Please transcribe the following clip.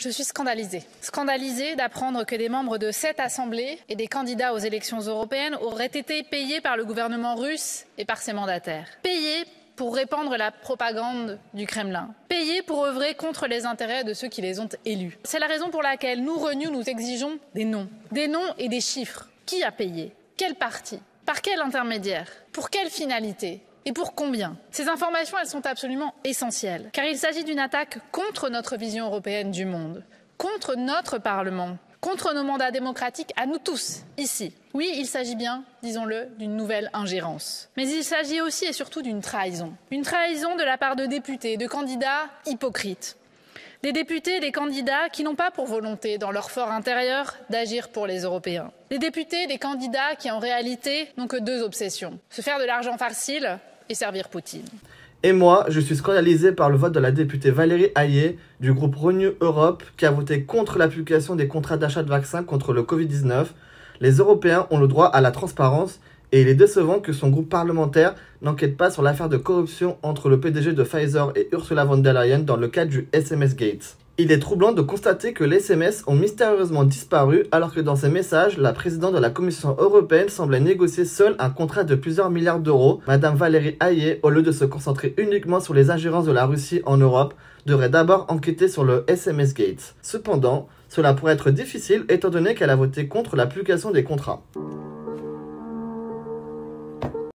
Je suis scandalisée. Scandalisée d'apprendre que des membres de cette assemblée et des candidats aux élections européennes auraient été payés par le gouvernement russe et par ses mandataires. Payés pour répandre la propagande du Kremlin. Payés pour œuvrer contre les intérêts de ceux qui les ont élus. C'est la raison pour laquelle nous, Renew, nous exigeons des noms. Des noms et des chiffres. Qui a payé? Quel parti? Par quel intermédiaire? Pour quelle finalité? Et pour combien? Ces informations, elles sont absolument essentielles, car il s'agit d'une attaque contre notre vision européenne du monde, contre notre Parlement, contre nos mandats démocratiques à nous tous, ici. Oui, il s'agit bien, disons-le, d'une nouvelle ingérence. Mais il s'agit aussi et surtout d'une trahison. Une trahison de la part de députés, de candidats hypocrites. Des députés, des candidats qui n'ont pas pour volonté, dans leur fort intérieur, d'agir pour les Européens. Des députés, des candidats qui en réalité n'ont que deux obsessions. Se faire de l'argent facile et servir Poutine. Et moi, je suis scandalisé par le vote de la députée Valérie Hayé du groupe Renew Europe qui a voté contre l'application des contrats d'achat de vaccins contre le Covid-19. Les Européens ont le droit à la transparence et il est décevant que son groupe parlementaire n'enquête pas sur l'affaire de corruption entre le PDG de Pfizer et Ursula von der Leyen dans le cadre du SMS Gate. Il est troublant de constater que les SMS ont mystérieusement disparu alors que dans ses messages, la présidente de la Commission européenne semblait négocier seule un contrat de plusieurs milliards d'euros. Madame Valérie Hayé, au lieu de se concentrer uniquement sur les ingérences de la Russie en Europe, devrait d'abord enquêter sur le SMS Gate. Cependant, cela pourrait être difficile étant donné qu'elle a voté contre l'application des contrats.